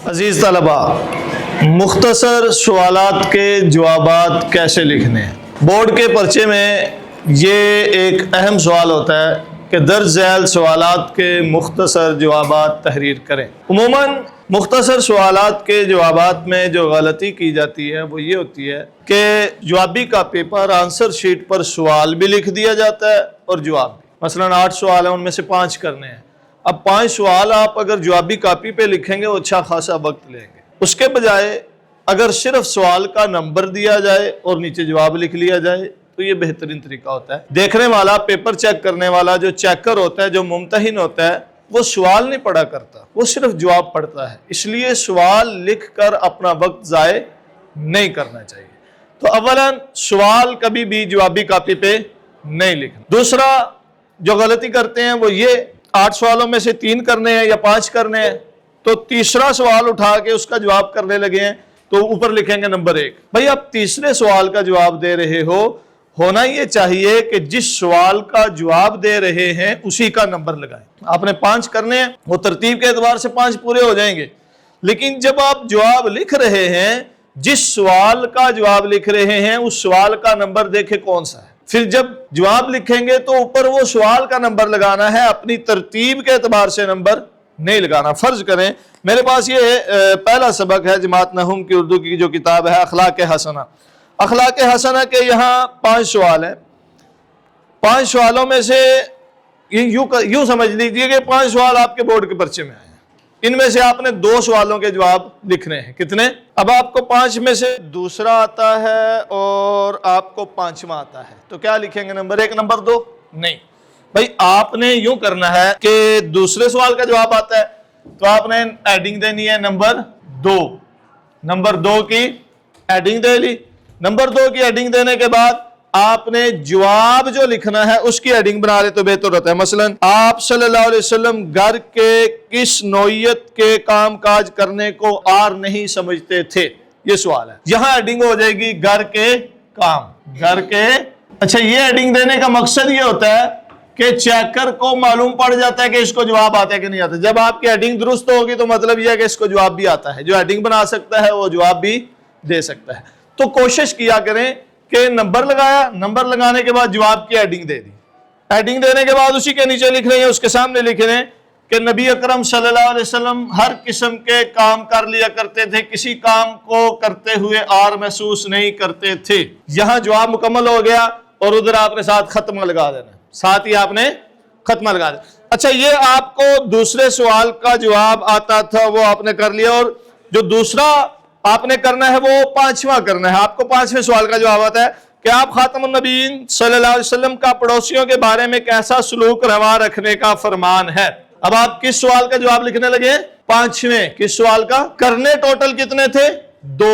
عزیز طلبہ، مختصر سوالات کے جوابات کیسے لکھنے ہیں؟ بورڈ کے پرچے میں یہ ایک اہم سوال ہوتا ہے کہ درج ذیل سوالات کے مختصر جوابات تحریر کریں۔ عموماً مختصر سوالات کے جوابات میں جو غلطی کی جاتی ہے وہ یہ ہوتی ہے کہ جوابی کاپی پر آنسر شیٹ پر سوال بھی لکھ دیا جاتا ہے اور جواب بھی۔ مثلاً 8 سوال ہیں، ان میں سے 5 کرنے ہیں۔ اب 5 سوال آپ اگر جوابی کاپی پہ لکھیں گے وہ اچھا خاصا وقت لیں گے۔ اس کے بجائے اگر صرف سوال کا نمبر دیا جائے اور نیچے جواب لکھ لیا جائے تو یہ بہترین طریقہ ہوتا ہے۔ دیکھنے والا، پیپر چیک کرنے والا، جو چیکر ہوتا ہے، جو ممتحن ہوتا ہے، وہ سوال نہیں پڑھا کرتا، وہ صرف جواب پڑھتا ہے۔ اس لیے سوال لکھ کر اپنا وقت ضائع نہیں کرنا چاہیے۔ تو اولاً سوال کبھی بھی جوابی کاپی پہ نہیں لکھنا۔ دوسرا جو غلطی کرتے ہیں وہ یہ 8 سوالوں میں سے 3 کرنے ہیں یا 5 کرنے ہیں، تو تیسرا سوال اٹھا کے اس کا جواب کرنے لگے ہیں تو اوپر لکھیں گے نمبر 1۔ بھائی آپ تیسرے سوال کا جواب دے رہے ہو، ہونا یہ چاہیے کہ جس سوال کا جواب دے رہے ہیں اسی کا نمبر لگائیں۔ آپ نے 5 کرنے ہیں، وہ ترتیب کے اعتبار سے 5 پورے ہو جائیں گے، لیکن جب آپ جواب لکھ رہے ہیں، جس سوال کا جواب لکھ رہے ہیں اس سوال کا نمبر دیکھیں کون سا ہے۔ پھر جب جواب لکھیں گے تو اوپر وہ سوال کا نمبر لگانا ہے، اپنی ترتیب کے اعتبار سے نمبر نہیں لگانا۔ فرض کریں میرے پاس یہ پہلا سبق ہے جماعت نحوم کی اردو کی جو کتاب ہے اخلاق حسنہ۔ اخلاق حسنہ کے یہاں 5 سوال ہیں۔ 5 سوالوں میں سے یوں سمجھ لیجیے کہ 5 سوال آپ کے بورڈ کے پرچے میں آئے ہیں۔ ان میں سے آپ نے 2 سوالوں کے جواب لکھنے ہیں۔ کتنے؟ اب آپ کو 5 میں سے دوسرا آتا ہے اور آپ کو 5واں آتا ہے، تو کیا لکھیں گے؟ Number 1 number 2؟ نہیں بھائی، آپ نے یوں کرنا ہے کہ دوسرے سوال کا جواب آتا ہے تو آپ نے ایڈنگ دینی ہے نمبر 2۔ نمبر 2 کی ایڈنگ دے لی۔ نمبر 2 کی ایڈنگ دینے کے بعد آپ نے جواب جو لکھنا ہے اس کی ایڈنگ بنا لے تو بہتر ہوتا ہے۔ مثلا آپ صلی اللہ علیہ وسلم گھر کے کس نوعیت کے کام کاج کرنے کو آر نہیں سمجھتے تھے؟ یہ سوال ہے۔ یہاں ایڈنگ ہو جائے گی گھر کے کام، گھر کے۔ اچھا، یہ ایڈنگ دینے کا مقصد یہ ہوتا ہے کہ چیکر کو معلوم پڑ جاتا ہے کہ اس کو جواب آتا ہے کہ نہیں آتا۔ جب آپ کی ایڈنگ درست ہوگی تو مطلب یہ ہے کہ اس کو جواب بھی آتا ہے۔ جو ایڈنگ بنا سکتا ہے وہ جواب بھی دے سکتا ہے۔ تو کوشش کیا کریں کہ نمبر لگایا، نمبر لگانے کے بعد جواب کی ایڈنگ دے دی۔ ایڈنگ دینے کے بعد اسی کے نیچے لکھ رہے ہیں، اس کے سامنے لکھ رہے ہیں کہ نبی اکرم صلی اللہ علیہ وسلم ہر قسم کے کام کر لیا کرتے تھے، کسی کام کو کرتے ہوئے آر محسوس نہیں کرتے تھے۔ یہاں جواب مکمل ہو گیا اور ادھر آپ نے ساتھ ختمہ لگا دینا، ساتھ ہی آپ نے ختمہ لگا دیا۔ اچھا، یہ آپ کو دوسرے سوال کا جواب آتا تھا، وہ آپ نے کر لیا، اور جو دوسرا آپ نے کرنا ہے وہ 5واں کرنا ہے۔ آپ کو 5ویں سوال کا جواب آتا ہے کہ آپ خاتم النبیین صلی اللہ علیہ وسلم کا پڑوسیوں کے بارے میں کیسا سلوک روا رکھنے کا فرمان ہے۔ اب آپ کس سوال کا جواب لکھنے لگے؟ 5ویں۔ کس سوال کا؟ کرنے ٹوٹل کتنے تھے؟ 2۔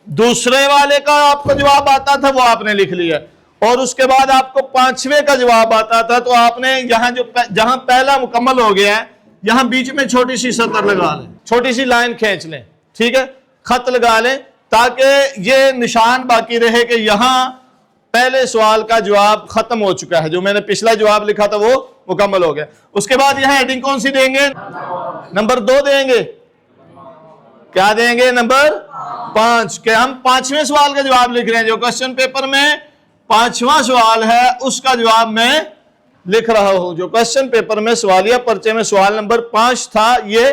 دوسرے والے کا آپ کو جواب آتا تھا وہ آپ نے لکھ لیا، اور اس کے بعد آپ کو 5ویں کا جواب آتا تھا تو آپ نے یہاں جہاں پہلا مکمل ہو گیا ہے یہاں بیچ میں چھوٹی سی سطر لگا لیں، چھوٹی سی لائن کھینچ لیں، ٹھیک ہے، خط لگا لیں تاکہ یہ نشان باقی رہے کہ یہاں پہلے سوال کا جواب ختم ہو چکا ہے، جو میں نے پچھلا جواب لکھا تھا وہ مکمل ہو گیا۔ اس کے بعد یہاں ایڈنگ کون سی دیں گے؟ نمبر 2 دیں گے۔ کیا دیں گے؟ نمبر 5، کہ ہم 5ویں سوال کا جواب لکھ رہے ہیں۔ جو کوسچن پیپر میں 5واں سوال ہے اس کا جواب میں لکھ رہا ہوں۔ جو کوسچن پیپر میں سوالیہ پرچے میں سوال نمبر 5 تھا، یہ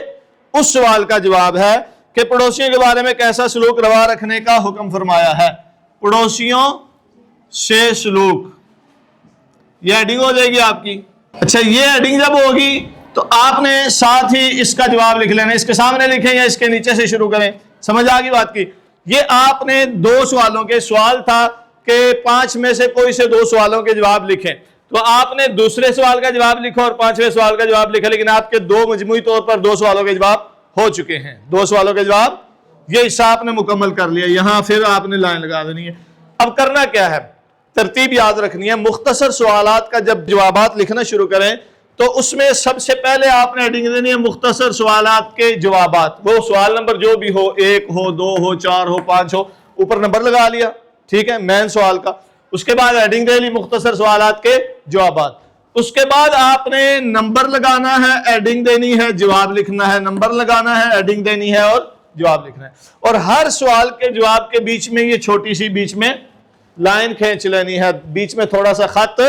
اس سوال کا جواب ہے کہ پڑوسیوں کے بارے میں کیسا سلوک روا رکھنے کا حکم فرمایا ہے۔ پڑوسیوں سے سلوک، یہ ایڈنگ ہو جائے گی آپ کی۔ اچھا، یہ ایڈنگ جب ہوگی تو آپ نے ساتھ ہی اس کا جواب لکھ لینا، اس کے سامنے لکھیں یا اس کے نیچے سے شروع کریں۔ سمجھ آگئی بات کی؟ یہ آپ نے 2 سوالوں کے سوال تھا کہ 5 میں سے کوئی سے 2 سوالوں کے جواب لکھیں، تو آپ نے دوسرے سوال کا جواب لکھا اور 5ویں سوال کا جواب لکھا، لیکن آپ کے 2 مجموعی طور پر 2 سوالوں کے جواب ہو چکے ہیں۔ 2 سوالوں کے جواب یہ حصہ آپ نے مکمل کر لیا۔ یہاں پھر آپ نے لائن لگا دینی ہے۔ اب کرنا کیا ہے؟ ترتیب یاد رکھنی ہے۔ مختصر سوالات کا جب جوابات لکھنا شروع کریں تو اس میں سب سے پہلے آپ نے ایڈنگ دینی ہے مختصر سوالات کے جوابات۔ وہ سوال نمبر جو بھی ہو، 1 ہو، 2 ہو، 4 ہو، 5 ہو، اوپر نمبر لگا لیا، ٹھیک ہے، مین سوال کا۔ اس کے بعد ایڈنگ دے لی مختصر سوالات کے جوابات۔ اس کے بعد آپ نے نمبر لگانا ہے، ایڈنگ دینی ہے، جواب لکھنا ہے، نمبر لگانا ہے، ایڈنگ دینی ہے اور جواب لکھنا ہے. اور ہر سوال کے جواب کے بیچ میں یہ چھوٹی سی بیچ میں لائن کھینچ لینی ہے، بیچ میں تھوڑا سا خط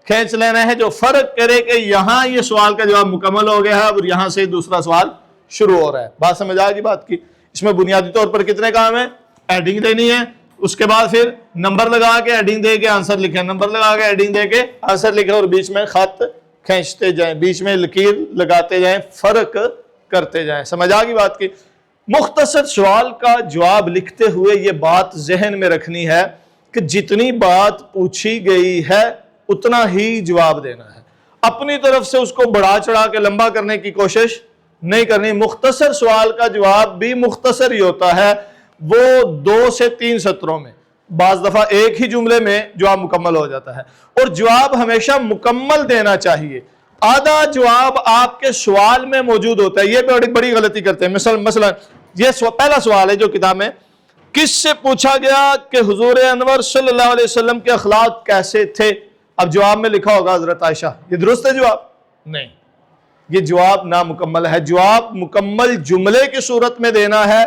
کھینچ لینا ہے جو فرق کرے کہ یہاں یہ سوال کا جواب مکمل ہو گیا ہے اور یہاں سے دوسرا سوال شروع ہو رہا ہے. بات سمجھ آ گئی بات کی؟ اس میں بنیادی طور پر کتنے کام ہیں؟ ایڈنگ دینی ہے، اس کے بعد پھر نمبر لگا کے ایڈنگ دے کے آنسر لکھیں، نمبر لگا کے ایڈنگ دے کے آنسر لکھیں، اور بیچ میں خط کھینچتے جائیں، بیچ میں لکیر لگاتے جائیں، فرق کرتے جائیں. سمجھ آ گئی بات کی؟ مختصر سوال کا جواب لکھتے ہوئے یہ بات ذہن میں رکھنی ہے کہ جتنی بات پوچھی گئی ہے اتنا ہی جواب دینا ہے. اپنی طرف سے اس کو بڑھا چڑھا کے لمبا کرنے کی کوشش نہیں کرنی. مختصر سوال کا جواب بھی مختصر ہی ہوتا ہے، وہ 2 سے 3 سطروں میں، بعض دفعہ ایک ہی جملے میں جواب مکمل ہو جاتا ہے. اور جواب ہمیشہ مکمل دینا چاہیے. آدھا جواب آپ کے سوال میں موجود ہوتا ہے، یہ بڑی غلطی کرتے ہیں. مثلا یہ پہلا سوال ہے جو کتاب میں، کس سے پوچھا گیا کہ حضور انور صلی اللہ علیہ وسلم کے اخلاق کیسے تھے؟ اب جواب میں لکھا ہوگا حضرت عائشہ. یہ درست ہے جواب؟ نہیں، یہ جواب نامکمل ہے. جواب مکمل جملے کی صورت میں دینا ہے.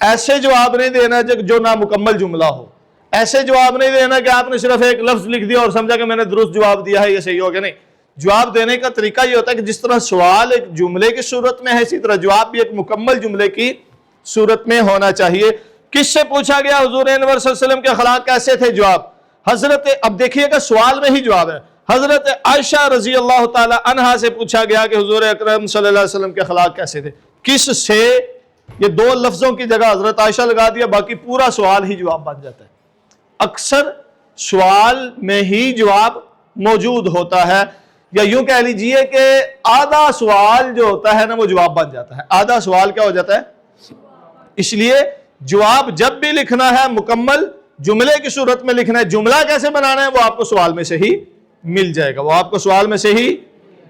ایسے جواب نہیں دینا جو نامکمل جملہ ہو. ایسے جواب نہیں دینا کہ آپ نے صرف ایک لفظ لکھ دیا اور سمجھا کہ میں نے درست جواب دیا ہے، یہ صحیح ہو گیا. نہیں، جواب دینے کا طریقہ یہ ہوتا ہے کہ جس طرح سوال ایک جملے کی صورت میں ہے، اسی طرح جواب بھی ایک مکمل جملے کی صورت میں ہونا چاہیے. کس سے پوچھا گیا حضور انور صلی اللہ علیہ وسلم کے اخلاق کیسے تھے؟ جواب حضرت، اب دیکھیے گا سوال میں ہی جواب ہے، حضرت عائشہ رضی اللہ تعالی عنہا سے پوچھا گیا کہ حضور اکرم صلی اللہ علیہ وسلم کے اخلاق کیسے تھے. کس سے، یہ 2 لفظوں کی جگہ حضرت عائشہ لگا دیا، باقی پورا سوال ہی جواب بن جاتا ہے. اکثر سوال میں ہی جواب موجود ہوتا ہے، یا یوں کہہ لیجئے کہ آدھا سوال جو ہوتا ہے نا وہ جواب بن جاتا ہے. آدھا سوال کیا ہو جاتا ہے؟ اس لیے جواب جب بھی لکھنا ہے مکمل جملے کی صورت میں لکھنا ہے. جملہ کیسے بنانا ہے وہ آپ کو سوال میں سے ہی مل جائے گا، وہ آپ کو سوال میں سے ہی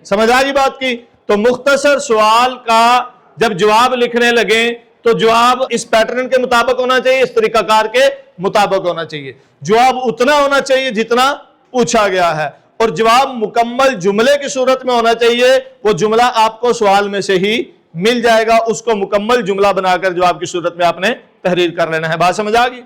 سمجھ آ گئی بات کی. تو مختصر سوال کا جب جواب لکھنے لگیں تو جواب اس پیٹرن کے مطابق ہونا چاہیے، اس طریقہ کار کے مطابق ہونا چاہیے. جواب اتنا ہونا چاہیے جتنا پوچھا گیا ہے، اور جواب مکمل جملے کی صورت میں ہونا چاہیے. وہ جملہ آپ کو سوال میں سے ہی مل جائے گا، اس کو مکمل جملہ بنا کر جواب کی صورت میں آپ نے تحریر کر لینا ہے. بات سمجھ آ گئی؟